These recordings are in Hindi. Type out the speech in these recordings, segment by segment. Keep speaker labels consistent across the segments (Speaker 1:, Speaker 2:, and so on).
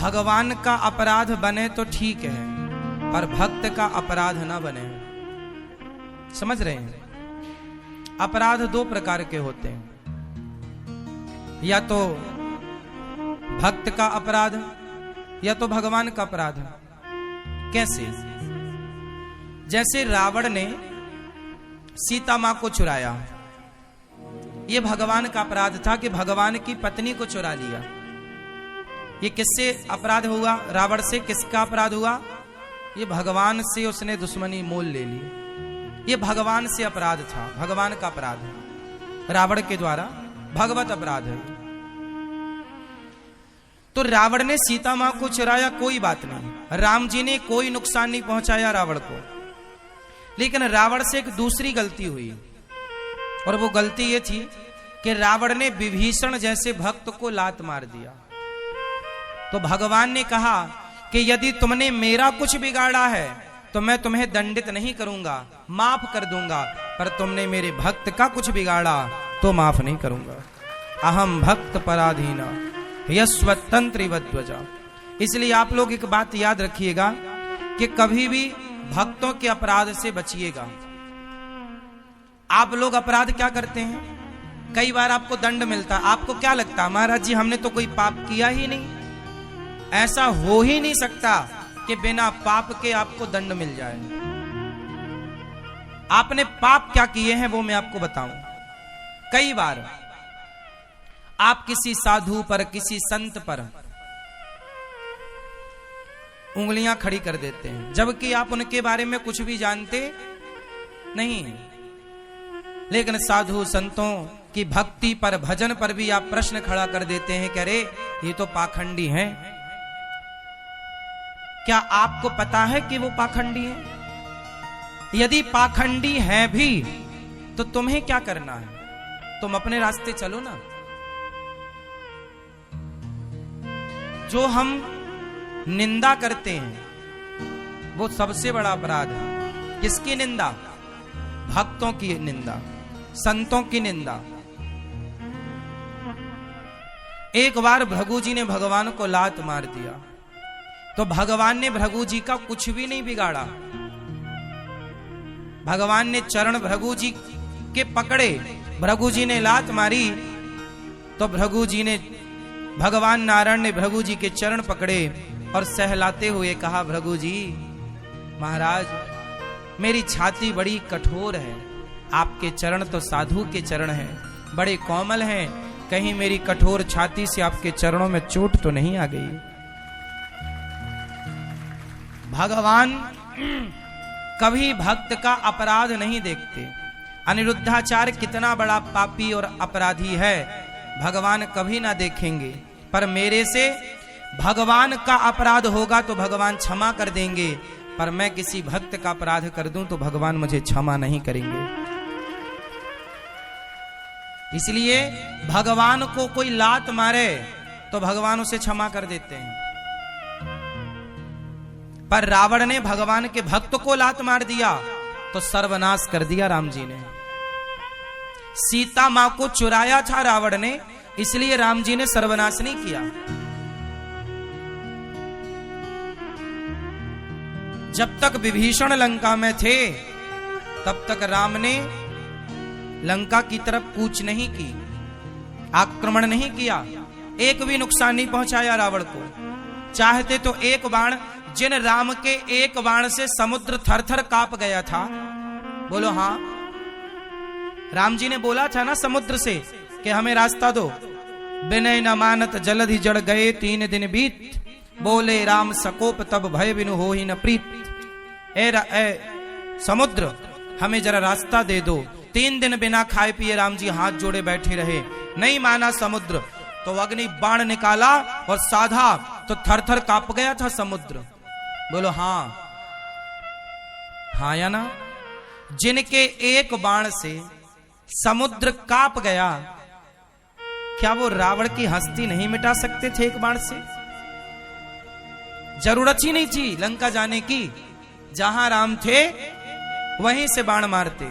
Speaker 1: भगवान का अपराध बने तो ठीक है, पर भक्त का अपराध ना बने। समझ रहे हैं? अपराध दो प्रकार के होते हैं, या तो भक्त का अपराध या तो भगवान का अपराध। कैसे? जैसे रावण ने सीता मां को चुराया, यह भगवान का अपराध था कि भगवान की पत्नी को चुरा लिया। ये किससे अपराध हुआ? रावण से। किसका अपराध हुआ? ये भगवान से उसने दुश्मनी मोल ले ली। ये भगवान से अपराध था, भगवान का अपराध है, रावण के द्वारा भगवत अपराध है। तो रावण ने सीता मां को चुराया, कोई बात नहीं, राम जी ने कोई नुकसान नहीं पहुंचाया रावण को। लेकिन रावण से एक दूसरी गलती हुई, और वो गलती ये थी कि रावण ने विभीषण जैसे भक्त को लात मार दिया। तो भगवान ने कहा कि यदि तुमने मेरा कुछ बिगाड़ा है तो मैं तुम्हें दंडित नहीं करूंगा, माफ कर दूंगा, पर तुमने मेरे भक्त का कुछ बिगाड़ा तो माफ नहीं करूंगा। अहम भक्त पराधीना यस्वतंत्रिवध्वजा। इसलिए आप लोग एक बात याद रखिएगा कि कभी भी भक्तों के अपराध से बचिएगा। आप लोग अपराध क्या करते हैं? कई बार आपको दंड मिलता, आपको क्या लगता है महाराज जी हमने तो कोई पाप किया ही नहीं। ऐसा हो ही नहीं सकता कि बिना पाप के आपको दंड मिल जाए। आपने पाप क्या किए हैं वो मैं आपको बताऊं। कई बार आप किसी साधु पर, किसी संत पर उंगलियां खड़ी कर देते हैं, जबकि आप उनके बारे में कुछ भी जानते नहीं। लेकिन साधु संतों की भक्ति पर, भजन पर भी आप प्रश्न खड़ा कर देते हैं कि अरे ये तो पाखंडी हैं। क्या आपको पता है कि वो पाखंडी है? यदि पाखंडी है भी तो तुम्हें क्या करना है? तुम अपने रास्ते चलो ना। जो हम निंदा करते हैं वो सबसे बड़ा अपराध है। किसकी निंदा? भक्तों की निंदा, संतों की निंदा। एक बार भृगु जी ने भगवान को लात मार दिया, तो भगवान ने भृगु जी का कुछ भी नहीं बिगाड़ा। भगवान ने चरण भृगु जी के पकड़े, भृगु जी ने लात मारी तो भृगु जी ने, भगवान नारायण ने भृगु जी के चरण पकड़े और सहलाते हुए कहा, भृगु जी महाराज मेरी छाती बड़ी कठोर है, आपके चरण तो साधु के चरण हैं, बड़े कोमल हैं, कहीं मेरी कठोर छाती से आपके चरणों में चोट तो नहीं आ गई। भगवान कभी भक्त का अपराध नहीं देखते। अनिरुद्धाचार्य कितना बड़ा पापी और अपराधी है भगवान कभी ना देखेंगे, पर मेरे से भगवान का अपराध होगा तो भगवान क्षमा कर देंगे, पर मैं किसी भक्त का अपराध कर दूं तो भगवान मुझे क्षमा नहीं करेंगे। इसलिए भगवान को कोई लात मारे तो भगवान उसे क्षमा कर देते हैं, पर रावण ने भगवान के भक्त को लात मार दिया तो सर्वनाश कर दिया राम जी ने। सीता मां को चुराया था रावण ने, इसलिए राम जी ने सर्वनाश नहीं किया। जब तक विभीषण लंका में थे तब तक राम ने लंका की तरफ कूच नहीं की, आक्रमण नहीं किया, एक भी नुकसान नहीं पहुंचाया रावण को। चाहते तो एक बाण, जिन राम के एक बाण से समुद्र थर थर कांप गया था, बोलो हां, राम जी ने बोला था ना समुद्र से कि हमें रास्ता दो। विनय न मानत जलधि जड़ गए 3 दिन बीत, बोले राम सकोप तब भय बिनु हो ही न प्रीत। ए समुद्र हमें जरा रास्ता दे दो। 3 दिन बिना खाए पिए राम जी हाथ जोड़े बैठे रहे, नहीं माना समुद्र, तो अग्नि बाण निकाला और साधा तो थर थर कांप गया था समुद्र। बोलो हां, हां या ना? जिनके एक बाण से समुद्र कांप गया, क्या वो रावण की हस्ती नहीं मिटा सकते थे एक बाण से? जरूरत ही नहीं थी लंका जाने की, जहां राम थे वहीं से बाण मारते,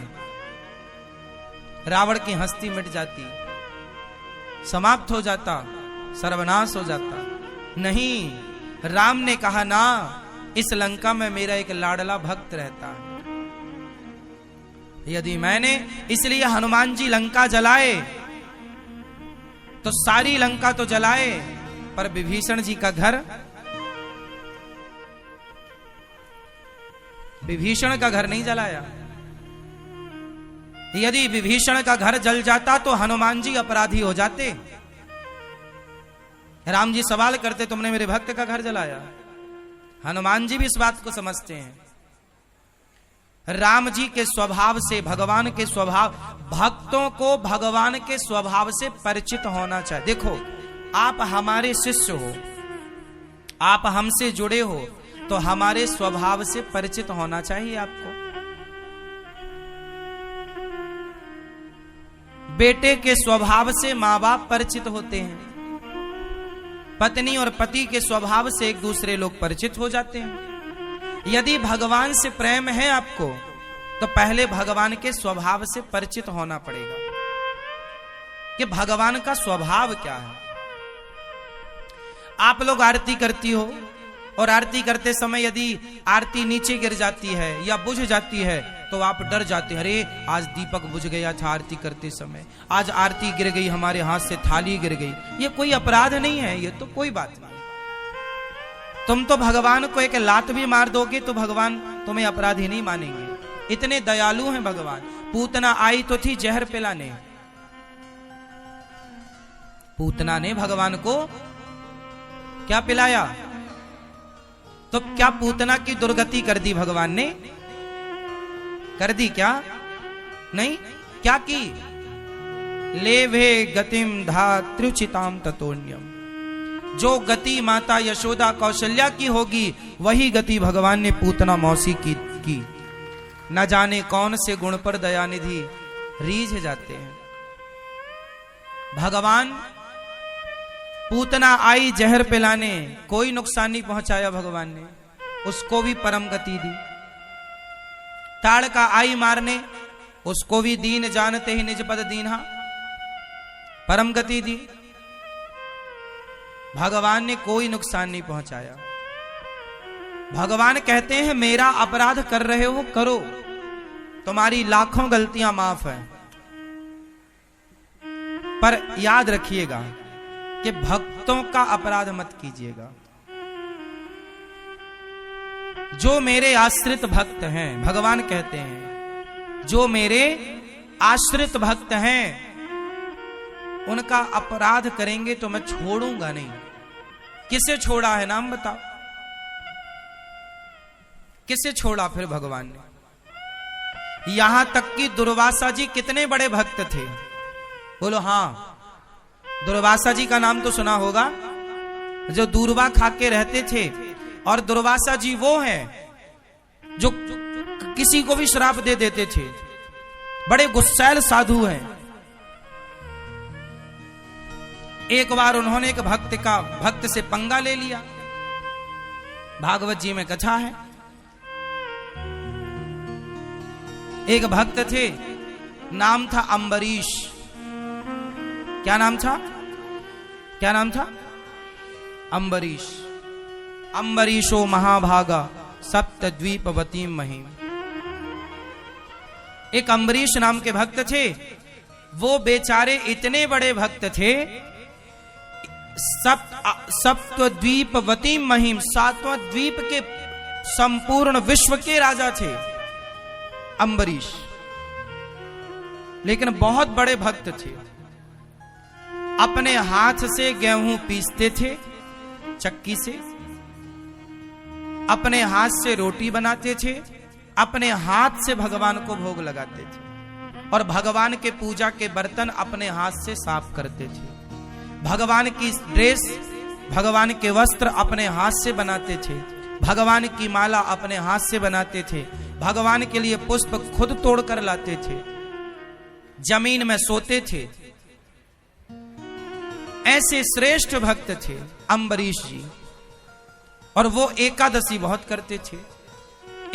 Speaker 1: रावण की हस्ती मिट जाती, समाप्त हो जाता, सर्वनाश हो जाता। नहीं, राम ने कहा ना, इस लंका में मेरा एक लाडला भक्त रहता है। यदि मैंने इसलिए हनुमान जी लंका जलाए तो सारी लंका तो जलाए, पर विभीषण जी का घर, विभीषण का घर नहीं जलाया। यदि विभीषण का घर जल जाता तो हनुमान जी अपराधी हो जाते। राम जी सवाल करते, तुमने मेरे भक्त का घर जलाया। हनुमान जी भी इस बात को समझते हैं। राम जी के स्वभाव से, भगवान के स्वभाव, भक्तों को भगवान के स्वभाव से परिचित होना चाहिए। देखो, आप हमारे शिष्य हो, आप हमसे जुड़े हो, तो हमारे स्वभाव से परिचित होना चाहिए आपको। बेटे के स्वभाव से माँ बाप परिचित होते हैं, पत्नी और पति के स्वभाव से एक दूसरे लोग परिचित हो जाते हैं। यदि भगवान से प्रेम है आपको, तो पहले भगवान के स्वभाव से परिचित होना पड़ेगा कि भगवान का स्वभाव क्या है। आप लोग आरती करती हो और आरती करते समय यदि आरती नीचे गिर जाती है या बुझ जाती है तो आप डर जाते हैं, अरे आज दीपक बुझ गया था आरती करते समय, आज आरती गिर गई, हमारे हाथ से थाली गिर गई। ये कोई अपराध नहीं है, ये तो कोई बात नहीं। तुम तो भगवान को एक लात भी मार दोगे तो भगवान तुम्हें अपराधी नहीं मानेंगे, इतने दयालु हैं भगवान। पूतना आई तो थी जहर पिलाने, पूतना ने भगवान को क्या पिलाया? तो क्या पूतना की दुर्गति कर दी भगवान ने? कर दी क्या? नहीं, क्या की? लेभे गतिम धात्रुचिताम ततोन्यम, जो गति माता यशोदा कौशल्या की होगी वही गति भगवान ने पूतना मौसी की। न जाने कौन से गुण पर दयानिधि रीझ जाते हैं। भगवान पूतना आई जहर पिलाने, कोई नुकसान नहीं पहुंचाया भगवान ने, उसको भी परम गति दी। ताड़का आई मारने, उसको भी दीन जानते ही निज पद दीन्हा, परम गति दी। भगवान ने कोई नुकसान नहीं पहुंचाया। भगवान कहते हैं मेरा अपराध कर रहे हो करो, तुम्हारी लाखों गलतियां माफ है, पर याद रखिएगा कि भक्तों का अपराध मत कीजिएगा। जो मेरे आश्रित भक्त हैं, भगवान कहते हैं जो मेरे आश्रित भक्त हैं उनका अपराध करेंगे तो मैं छोड़ूंगा नहीं। किसे छोड़ा है? नाम बताओ, किसे छोड़ा फिर भगवान ने? यहां तक कि दुर्वासा जी कितने बड़े भक्त थे, बोलो हाँ। दुर्वासा जी का नाम तो सुना होगा, जो दूरवा खा के रहते थे। और दुर्वासा जी वो हैं जो किसी को भी श्राप दे देते थे, बड़े गुस्सैल साधु हैं। एक बार उन्होंने एक भक्त से पंगा ले लिया। भागवत जी में कथा है, एक भक्त थे, नाम था अम्बरीश। क्या नाम था? क्या नाम था? अम्बरीश। अम्बरीशो महाभागा सप्तद्वीपवती महिम। एक अम्बरीश नाम के भक्त थे। वो बेचारे इतने बड़े भक्त थे, सप्तद्वीपवती महिम, 7वां द्वीप के संपूर्ण विश्व के राजा थे अम्बरीश, लेकिन बहुत बड़े भक्त थे। अपने हाथ से गेहूं पीसते थे चक्की से, अपने हाथ से रोटी बनाते थे, अपने हाथ से भगवान को भोग लगाते थे, और भगवान के पूजा के बर्तन अपने हाथ से साफ करते थे। भगवान की ड्रेस, भगवान के वस्त्र अपने हाथ से बनाते थे, भगवान की माला अपने हाथ से बनाते थे, भगवान के लिए पुष्प खुद तोड़ कर लाते थे, जमीन में सोते थे। ऐसे श्रेष्ठ भक्त थे अम्बरीश जी। और वो एकादशी बहुत करते थे।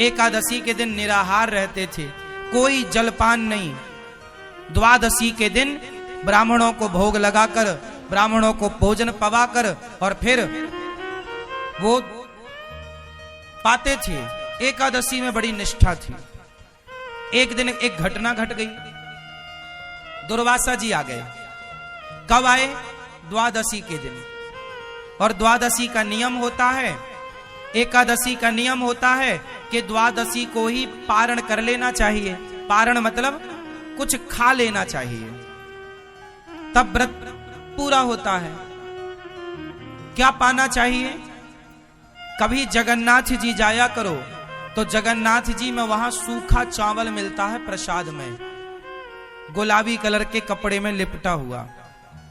Speaker 1: एकादशी के दिन निराहार रहते थे, कोई जलपान नहीं। द्वादशी के दिन ब्राह्मणों को भोग लगाकर, ब्राह्मणों को भोजन पवाकर, और फिर वो पाते थे। एकादशी में बड़ी निष्ठा थी। एक दिन एक घटना घट गई, दुर्वासा जी आ गए। कब आए? द्वादशी के दिन। और द्वादशी का नियम होता है, एकादशी का नियम होता है कि द्वादशी को ही पारण कर लेना चाहिए। पारण मतलब कुछ खा लेना चाहिए, तब व्रत पूरा होता है। क्या पाना चाहिए? कभी जगन्नाथ जी जाया करो तो जगन्नाथ जी में वहां सूखा चावल मिलता है प्रसाद में, गुलाबी कलर के कपड़े में लिपटा हुआ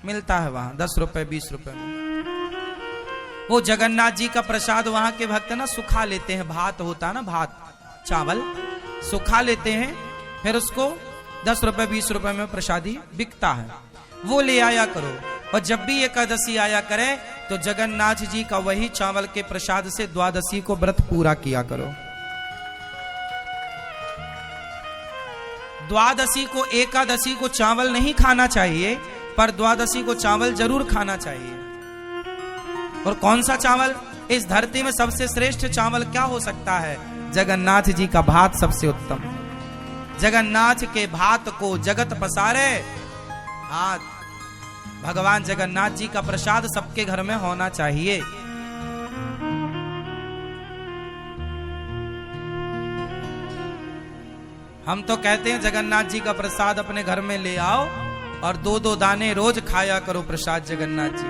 Speaker 1: मिलता है वहां, 10 रुपए 20 रुपए में। वो जगन्नाथ जी का प्रसाद वहां के भक्त ना सुखा लेते हैं। भात होता है ना, भात चावल सुखा लेते हैं, फिर उसको 10 रुपए 20 रुपए में प्रसादी बिकता है, वो ले आया करो। और जब भी एकादशी आया करे तो जगन्नाथ जी का वही चावल के प्रसाद से द्वादशी को व्रत पूरा किया करो। द्वादशी को, एकादशी को चावल नहीं खाना चाहिए, पर द्वादशी को चावल जरूर खाना चाहिए। और कौन सा चावल? इस धरती में सबसे श्रेष्ठ चावल क्या हो सकता है? जगन्नाथ जी का भात सबसे उत्तम। जगन्नाथ के भात को जगत पसारे हाथ। भगवान जगन्नाथ जी का प्रसाद सबके घर में होना चाहिए। हम तो कहते हैं जगन्नाथ जी का प्रसाद अपने घर में ले आओ और 2-2 दाने रोज खाया करो प्रसाद जगन्नाथ जी।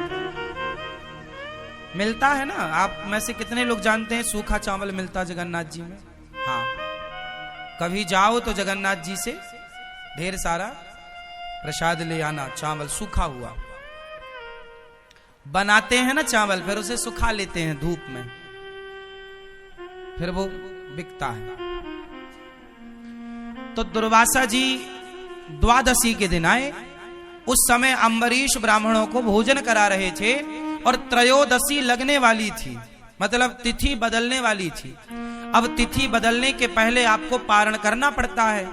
Speaker 1: मिलता है ना, आप में से कितने लोग जानते हैं सूखा चावल मिलता जगन्नाथ जी में? हाँ, कभी जाओ तो जगन्नाथ जी से ढेर सारा प्रसाद ले आना, चावल सूखा हुआ। बनाते हैं ना चावल, फिर उसे सुखा लेते हैं धूप में, फिर वो बिकता है। तो दुर्वासा जी द्वादशी के दिन आए। उस समय अम्बरीश ब्राह्मणों को भोजन करा रहे थे और त्रयोदशी लगने वाली थी, मतलब तिथि बदलने वाली थी। अब तिथि बदलने के पहले आपको पारण करना पड़ता है।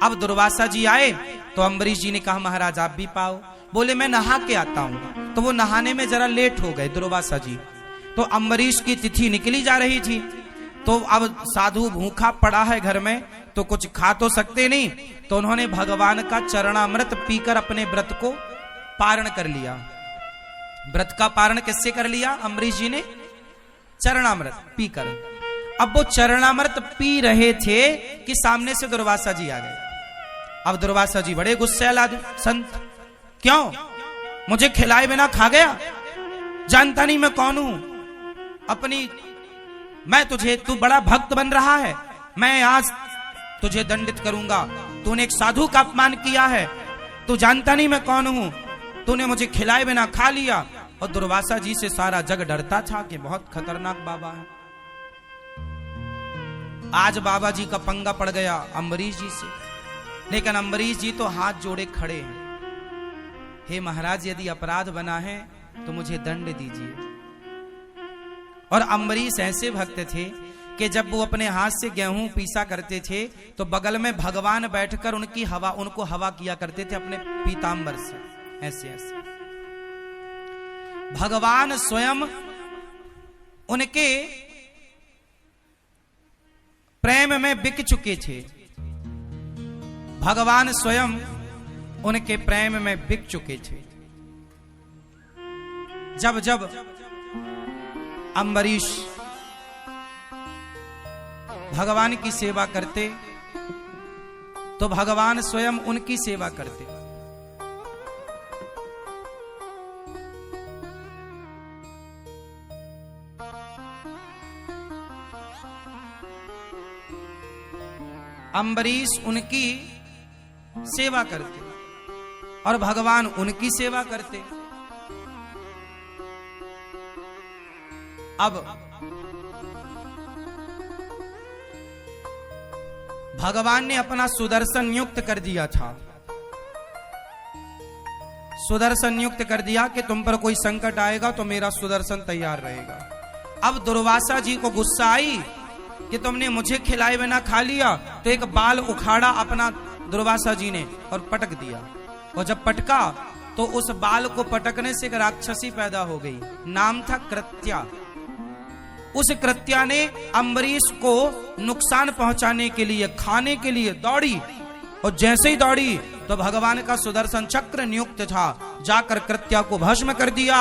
Speaker 1: अब दुर्वासा जी आए तो अम्बरीश जी ने कहा महाराज आप भी पाओ। बोले मैं नहा के आता हूं। तो वो नहाने में जरा लेट हो गए दुर्वासा जी। तो अम्बरीश की तिथि निकली जा रही थी। तो अब साधु भूखा पड़ा है घर में, तो कुछ खा तो सकते नहीं, तो उन्होंने भगवान का चरणामृत पीकर अपने व्रत को पारण कर लिया। व्रत का पारण किससे कर लिया? अम्बरीश जी ने चरणामृत पीकर। अब वो चरणामृत पी रहे थे कि सामने से दुर्वासा जी आ गए। अब दुर्वासा जी बड़े गुस्से संत, क्यों मुझे खिलाए बिना खा गया? जानता नहीं मैं कौन हूं? मैं तुझे, तू बड़ा भक्त बन रहा है, मैं आज तुझे दंडित करूंगा। तूने एक साधु का अपमान किया है, तू जानता नहीं मैं कौन हूं, तूने मुझे खिलाए बिना खा लिया। और दुर्वासा जी से सारा जग डरता था कि बहुत खतरनाक बाबा है। आज बाबा जी का पंगा पड़ गया अम्बरीश जी से, लेकिन अम्बरीश जी तो हाथ जोड़े खड़े हैं, हे महाराज यदि अपराध बना है तो मुझे दंड दीजिए। और अम्बरीश ऐसे भक्त थे कि जब वो अपने हाथ से गेहूं पीसा करते थे तो बगल में भगवान बैठकर उनको हवा किया करते थे अपने पीतांबर से, ऐसे ऐसे। भगवान स्वयं उनके प्रेम में बिक चुके थे। भगवान स्वयं उनके प्रेम में बिक चुके थे। जब जब अम्बरीश भगवान की सेवा करते तो भगवान स्वयं उनकी सेवा करते। अम्बरीश उनकी सेवा करते और भगवान उनकी सेवा करते। अब भगवान ने अपना सुदर्शन नियुक्त कर दिया था। सुदर्शन नियुक्त कर दिया कि तुम पर कोई संकट आएगा तो मेरा सुदर्शन तैयार रहेगा। अब दुर्वासा जी को गुस्सा आई कि तुमने मुझे खिलाए बिना खा लिया, तो एक बाल उखाड़ा अपना दुर्वासा जी ने और पटक दिया। और जब पटका तो उस बाल को पटकने से एक राक्षसी पैदा हो गई, नाम था कृत्या। उस कृत्या ने अम्बरीश को नुकसान पहुंचाने के लिए, खाने के लिए दौड़ी, और जैसे ही दौड़ी तो भगवान का सुदर्शन चक्र नियुक्त था, जाकर कृत्या को भस्म कर दिया।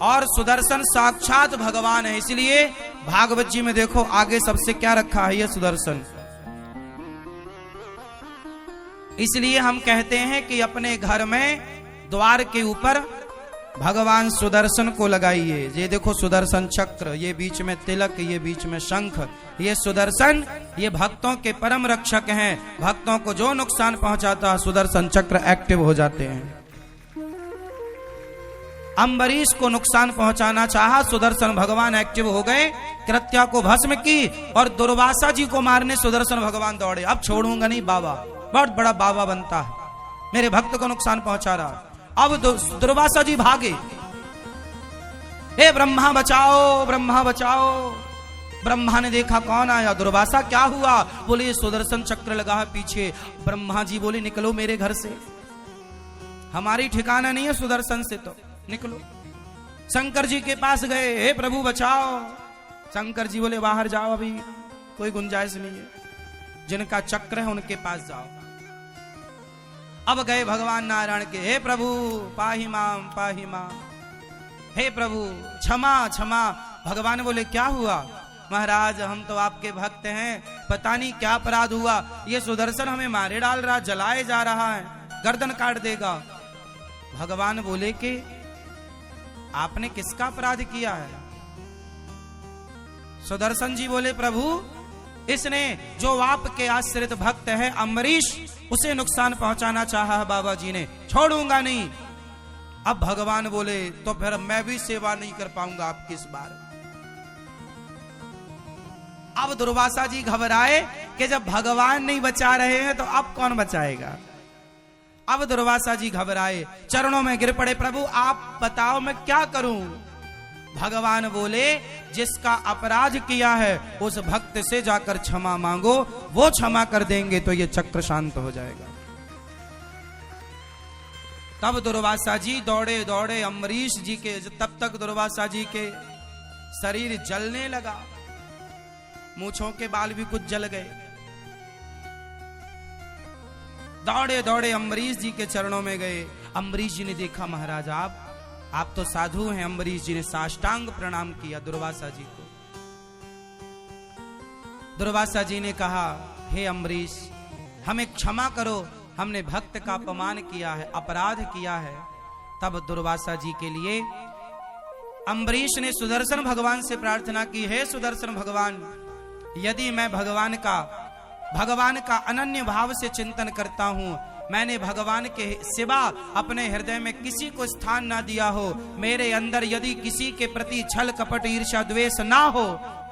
Speaker 1: और सुदर्शन साक्षात भगवान है, इसलिए भागवत जी में देखो आगे सबसे क्या रखा है, ये सुदर्शन। इसलिए हम कहते हैं कि अपने घर में द्वार के ऊपर भगवान सुदर्शन को लगाइए। ये देखो सुदर्शन चक्र, ये बीच में तिलक, ये बीच में शंख, ये सुदर्शन, ये भक्तों के परम रक्षक हैं। भक्तों को जो नुकसान पहुंचाता है सुदर्शन चक्र एक्टिव हो जाते हैं। अम्बरीश को नुकसान पहुंचाना चाहा, सुदर्शन भगवान एक्टिव हो गए, कृत्या को भस्म की, और दुर्वासा जी को मारने सुदर्शन भगवान दौड़े। अब छोड़ूंगा नहीं बाबा, बहुत बड़ा बाबा बनता है, मेरे भक्त को नुकसान पहुंचा रहा। अब दुर्वासा जी भागे, हे ब्रह्मा बचाओ, ब्रह्मा बचाओ। ब्रह्मा ने देखा कौन आया, दुर्वासा क्या हुआ, बोले सुदर्शन चक्र लगा है पीछे। ब्रह्मा जी बोले निकलो मेरे घर से, हमारी ठिकाना नहीं है सुदर्शन से, तो निकलो। शंकर जी के पास गए, हे प्रभु बचाओ। शंकर जी बोले बाहर जाओ, अभी कोई गुंजाइश नहीं है, जिनका चक्र है उनके पास जाओ। अब गए भगवान नारायण के, हे प्रभु पाहि माम पाहि माम, हे प्रभु क्षमा क्षमा। भगवान बोले क्या हुआ, महाराज हम तो आपके भक्त हैं, पता नहीं क्या अपराध हुआ, ये सुदर्शन हमें मारे डाल रहा, जलाए जा रहा है, गर्दन काट देगा। भगवान बोले कि आपने किसका अपराध किया है। सुदर्शन जी बोले प्रभु इसने जो आपके आश्रित भक्त है अम्बरीश, उसे नुकसान पहुंचाना चाहा है बाबा जी ने, छोड़ूंगा नहीं। अब भगवान बोले तो फिर मैं भी सेवा नहीं कर पाऊंगा आपकी इस बार। अब दुर्वासा जी घबराए कि जब भगवान नहीं बचा रहे हैं तो अब कौन बचाएगा। अब दुर्वासा जी घबराए, चरणों में गिर पड़े, प्रभु आप बताओ मैं क्या करूं। भगवान बोले जिसका अपराध किया है उस भक्त से जाकर क्षमा मांगो, वो क्षमा कर देंगे तो ये चक्र शांत हो जाएगा। तब दुर्वासा जी दौड़े दौड़े अम्बरीश जी के, तब तक दुर्वासा जी के शरीर जलने लगा, मूंछों के बाल भी कुछ जल गए। दौड़े दौड़े अम्बरीश जी के चरणों में गए। अम्बरीश जी ने देखा महाराज आप तो साधु हैं। अम्बरीश जी ने साष्टांग प्रणाम किया दुर्वासा जी को। दुर्वासा जी ने कहा हे अम्बरीश हमें क्षमा करो, हमने भक्त का अपमान किया है, अपराध किया है। तब दुर्वासा जी के लिए अम्बरीश ने सुदर्शन भगवान से प्रार्थना की, हे सुदर्शन भगवान यदि मैं भगवान का अनन्य भाव से चिंतन करता हूँ, मैंने भगवान के सिवा अपने हृदय में किसी को स्थान ना दिया हो, मेरे अंदर यदि किसी के प्रति छल कपट ईर्ष्या द्वेष ना हो,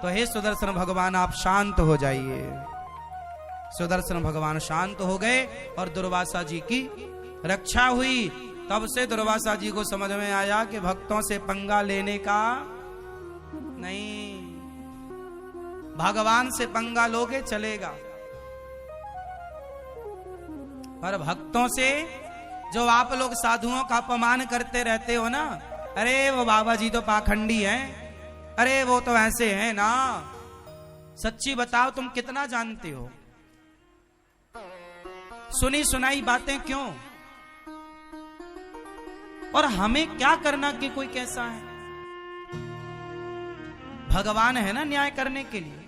Speaker 1: तो हे सुदर्शन भगवान आप शांत हो जाइए। सुदर्शन भगवान शांत हो गए और दुर्वासा जी की रक्षा हुई। तब से दुर्वासा जी को समझ में आया कि भक्तों से पंगा लेने का नहीं, भगवान से पंगा लोगे चलेगा, पर भक्तों से जो आप लोग साधुओं का अपमान करते रहते हो ना, अरे वो बाबा जी तो पाखंडी हैं, अरे वो तो ऐसे हैं ना, सच्ची बताओ तुम कितना जानते हो। सुनी सुनाई बातें क्यों, और हमें क्या करना कि कोई कैसा है। भगवान है ना न्याय करने के लिए।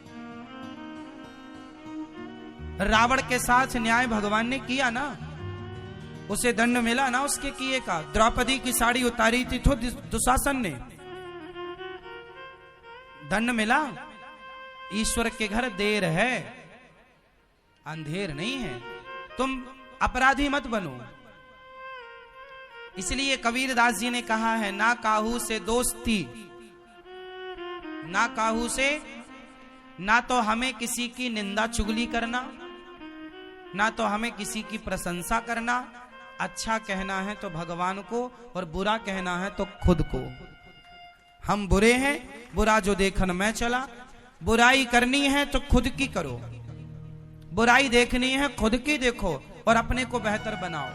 Speaker 1: रावण के साथ न्याय भगवान ने किया ना, उसे दंड मिला ना उसके किए का। द्रौपदी की साड़ी उतारी थी तो दुशासन ने, दंड मिला। ईश्वर के घर देर है अंधेर नहीं है, तुम अपराधी मत बनो। इसलिए कबीरदास जी ने कहा है ना काहू से दोस्ती, ना काहू से, ना तो हमें किसी की निंदा चुगली करना, ना तो हमें किसी की प्रशंसा करना। अच्छा कहना है तो भगवान को, और बुरा कहना है तो खुद को। हम बुरे हैं, बुरा जो देखन मैं चला। बुराई करनी है तो खुद की करो, बुराई देखनी है खुद की देखो और अपने को बेहतर बनाओ,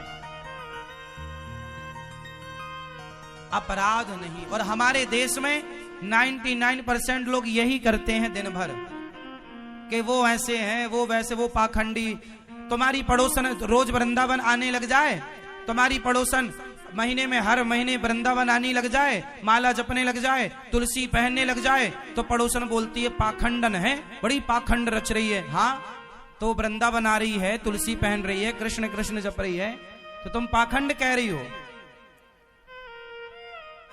Speaker 1: अपराध नहीं। और हमारे देश में 99% लोग यही करते हैं दिन भर कि वो ऐसे हैं, वो वैसे, वो पाखंडी। तुम्हारी पड़ोसन रोज वृंदावन आने लग जाए, तुम्हारी पड़ोसन महीने में हर महीने वृंदावन आने लग जाए, माला जपने लग जाए, तुलसी पहनने लग जाए, तो पड़ोसन बोलती है पाखंडन है, बड़ी पाखंड रच रही है। हाँ, तो वृंदावन आ रही है, तुलसी पहन रही है, कृष्ण कृष्ण जप रही है, तो तुम पाखंड कह रही हो,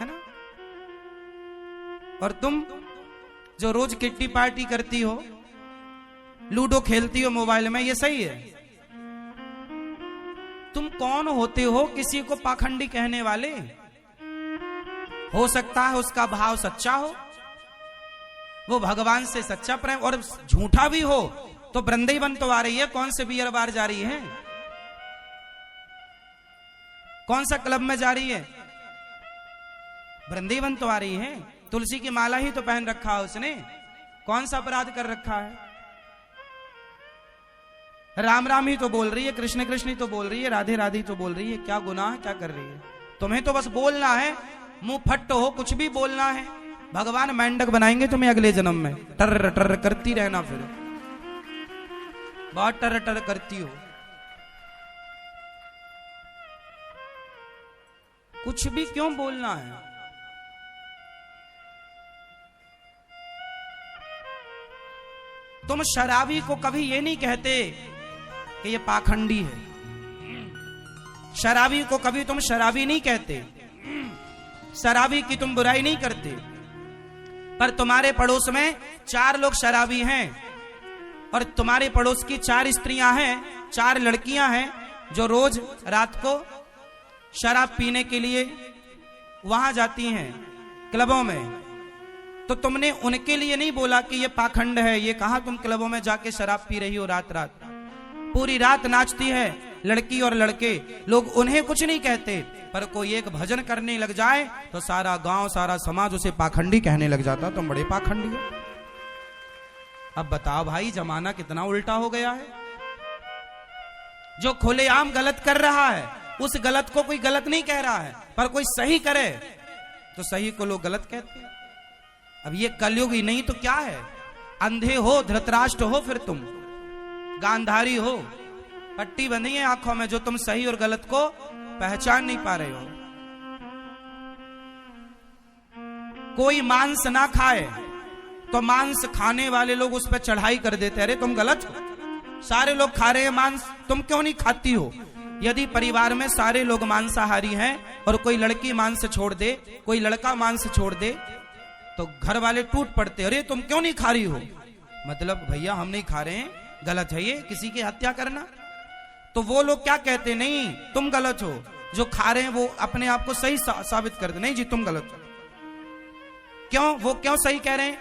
Speaker 1: है ना? और तुम जो रोज किट्टी पार्टी करती हो, लूडो खेलती हो मोबाइल में, ये सही है? तुम कौन होते हो किसी को पाखंडी कहने वाले? हो सकता है उसका भाव सच्चा हो, वो भगवान से सच्चा प्रेम, और झूठा भी हो तो वृंदावन तो आ रही है, कौन से बियर बार जा रही है, कौन सा क्लब में जा रही है? वृंदावन तो आ रही है। तुलसी की माला ही तो पहन रखा है उसने, कौन सा अपराध कर रखा है? राम राम ही तो बोल रही है, कृष्ण कृष्ण ही तो बोल रही है, राधे राधे ही तो बोल रही है, क्या गुनाह क्या कर रही है? तुम्हें तो बस बोलना है, मुंह फट हो, कुछ भी बोलना है। भगवान मेंढक बनाएंगे तुम्हें अगले जन्म में, टर टर करती रहना, फिर बहुत टर टर करती हो। कुछ भी क्यों बोलना है? तुम शराबी को कभी ये नहीं कहते कि ये पाखंडी है, शराबी को कभी तुम शराबी नहीं कहते, शराबी की तुम बुराई नहीं करते। पर तुम्हारे पड़ोस में 4 लोग शराबी हैं, और तुम्हारे पड़ोस की 4 स्त्रियां हैं, 4 लड़कियां हैं जो रोज रात को शराब पीने के लिए वहां जाती हैं क्लबों में। तो तुमने उनके लिए नहीं बोला कि ये पाखंड है, ये कहा तुम क्लबों में जाके शराब पी रही हो, रात रात पूरी रात नाचती है लड़की और लड़के, लोग उन्हें कुछ नहीं कहते। पर कोई एक भजन करने लग जाए तो सारा गांव सारा समाज उसे पाखंडी कहने लग जाता, तुम बड़े पाखंडी हो। अब बताओ भाई, जमाना कितना उल्टा हो गया है। जो खुलेआम गलत कर रहा है उस गलत को कोई गलत नहीं कह रहा है, पर कोई सही करे तो सही को लोग गलत कहते हैं। अब ये कलयुग ही नहीं तो क्या है? अंधे हो, धृतराष्ट्र हो, फिर तुम गांधारी हो, पट्टी बंधी है आंखों में, जो तुम सही और गलत को पहचान नहीं पा रहे हो। कोई मांस ना खाए तो मांस खाने वाले लोग उस पर चढ़ाई कर देते, अरे तुम गलत हो, सारे लोग खा रहे हैं मांस, तुम क्यों नहीं खाती हो? यदि परिवार में सारे लोग मांसाहारी हैं और कोई लड़की मांस छोड़ दे, कोई लड़का मांस छोड़ दे, तो घर वाले टूट पड़ते, अरे तुम क्यों नहीं खा रही हो? मतलब भैया हम नहीं खा रहे हैं, गलत है ये किसी की हत्या करना। तो वो लोग क्या कहते, नहीं तुम गलत हो, जो खा रहे हैं वो अपने आप को सही साबित कर दे, नहीं जी तुम गलत हो। क्यों? वो क्यों सही कह रहे हैं?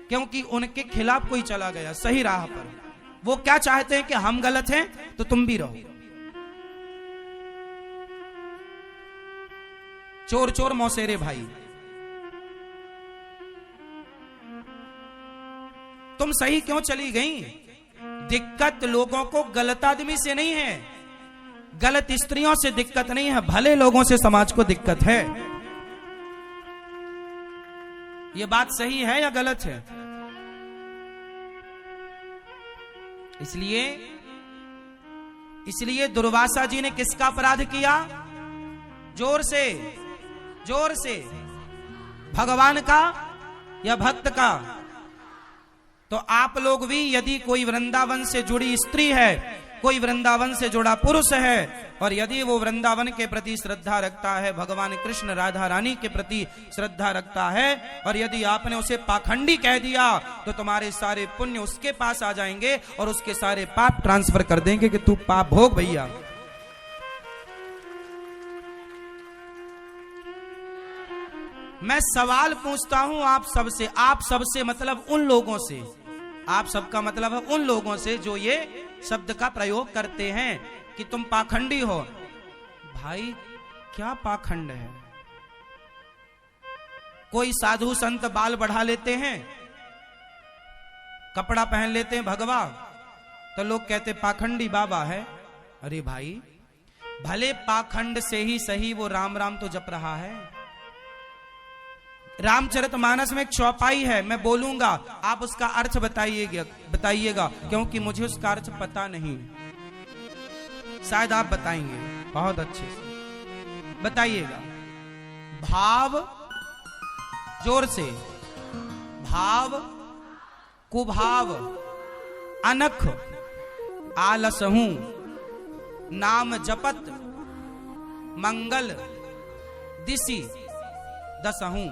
Speaker 1: क्योंकि उनके खिलाफ कोई चला गया सही राह पर। वो क्या चाहते हैं कि हम गलत हैं तो तुम भी रहो। चोर चोर मौसेरे भाई, तुम सही क्यों चली गई? दिक्कत लोगों को गलत आदमी से नहीं है, गलत स्त्रियों से दिक्कत नहीं है, भले लोगों से समाज को दिक्कत है। ये बात सही है या गलत है? इसलिए दुर्वासा जी ने किसका अपराध किया? जोर से भगवान का या भक्त का? तो आप लोग भी, यदि कोई वृंदावन से जुड़ी स्त्री है, कोई वृंदावन से जुड़ा पुरुष है, और यदि वो वृंदावन के प्रति श्रद्धा रखता है, भगवान कृष्ण राधा रानी के प्रति श्रद्धा रखता है, और यदि आपने उसे पाखंडी कह दिया तो तुम्हारे सारे पुण्य उसके पास आ जाएंगे और उसके सारे पाप ट्रांसफर कर देंगे कि तू पाप भोग भैया। मैं सवाल पूछता हूं आप सबसे मतलब उन लोगों से, आप सबका मतलब है उन लोगों से जो ये शब्द का प्रयोग करते हैं कि तुम पाखंडी हो। भाई क्या पाखंड है? कोई साधु संत बाल बढ़ा लेते हैं, कपड़ा पहन लेते हैं भगवा, तो लोग कहते पाखंडी बाबा है। अरे भाई, भले पाखंड से ही सही वो राम राम तो जप रहा है, रामचरितमानस में एक चौपाई है, मैं बोलूंगा, आप उसका अर्थ बताइएगा, क्योंकि मुझे उसका अर्थ पता नहीं, शायद आप बताएंगे बहुत अच्छे से। बताइएगा। भाव, जोर से, भाव कुभाव अनख आलसहूं नाम जपत मंगल दिशि दसहूं।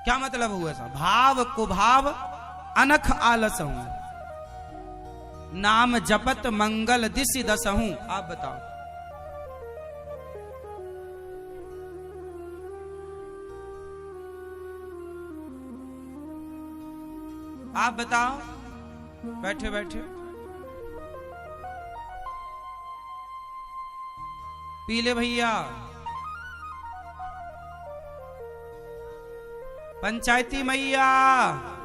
Speaker 1: क्या मतलब हुआ ऐसा? भाव कुभाव अनख आलसहूं नाम जपत मंगल दिशि दसहूं। आप बताओ। आप बताओ, बैठे बैठे। पीले भैया, पंचायती मैया,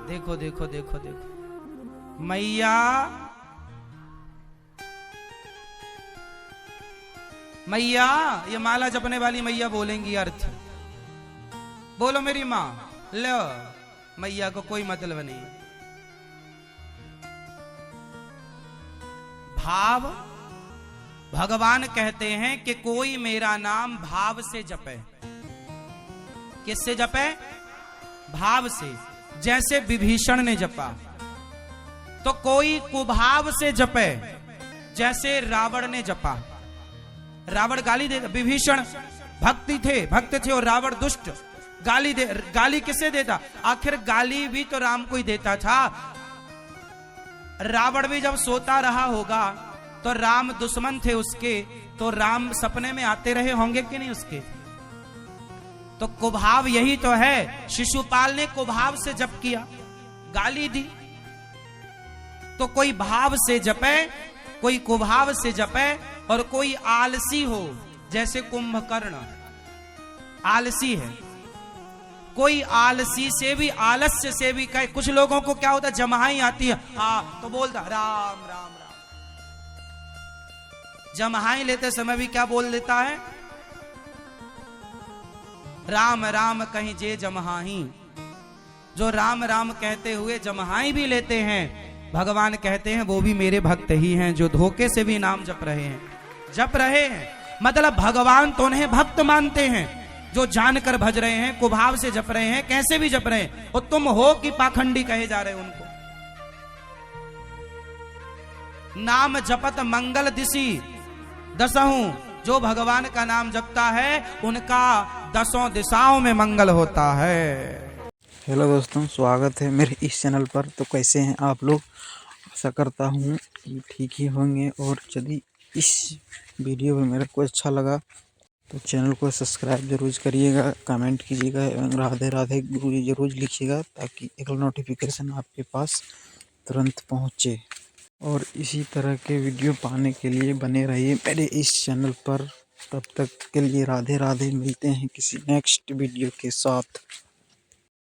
Speaker 1: देखो देखो देखो देखो मैया, मैया, ये माला जपने वाली मैया बोलेंगी अर्थ। बोलो मेरी माँ। लो, मैया को कोई मतलब नहीं। भाव, भगवान कहते हैं कि कोई मेरा नाम भाव से जपे। किससे जपे? भाव से। जैसे विभीषण ने जपा। तो कोई कुभाव से जपे, जैसे रावण ने जपा। रावण गाली दे, विभीषण भक्त थे और रावण दुष्ट। गाली किसे देता? आखिर गाली भी तो राम को ही देता था। रावण भी जब सोता रहा होगा तो राम दुश्मन थे उसके, तो राम सपने में आते रहे होंगे कि नहीं उसके? तो कुभाव यही तो है। शिशुपाल ने कुभाव से जप किया, गाली दी। तो कोई भाव से जपे, कोई कुभाव से जपे, और कोई आलसी हो, जैसे कुंभकर्ण आलसी है। कोई आलसी से भी, आलस्य से भी कहे। कुछ लोगों को क्या होता है, जमाई आती है, हाँ तो बोलता राम राम राम। जमाई लेते समय भी क्या बोल देता है? राम राम कहीं जे जमहाई। जो राम राम कहते हुए जमहाई भी लेते हैं, भगवान कहते हैं वो भी मेरे भक्त ही हैं, जो धोखे से भी नाम जप रहे हैं। मतलब भगवान तो उन्हें भक्त मानते हैं जो जानकर भज रहे हैं, कुभाव से जप रहे हैं, कैसे भी जप रहे हैं। और तुम हो कि पाखंडी कहे जा रहे हो उनको। नाम जपत मंगल दिशि दसहूं। जो भगवान का नाम जपता है उनका 10 दिशाओं में मंगल होता है।
Speaker 2: हेलो दोस्तों, स्वागत है मेरे इस चैनल पर। तो कैसे हैं आप लोग? आशा करता हूँ कि ठीक ही होंगे। और यदि इस वीडियो में मेरा को अच्छा लगा तो चैनल को सब्सक्राइब जरूर करिएगा, कमेंट कीजिएगा एवं राधे राधे गुरु जरूर लिखिएगा, ताकि अगला नोटिफिकेशन आपके पास तुरंत पहुँचे। और इसी तरह के वीडियो पाने के लिए बने रहिए मेरे इस चैनल पर। तब तक के लिए राधे राधे। मिलते हैं किसी नेक्स्ट वीडियो के साथ।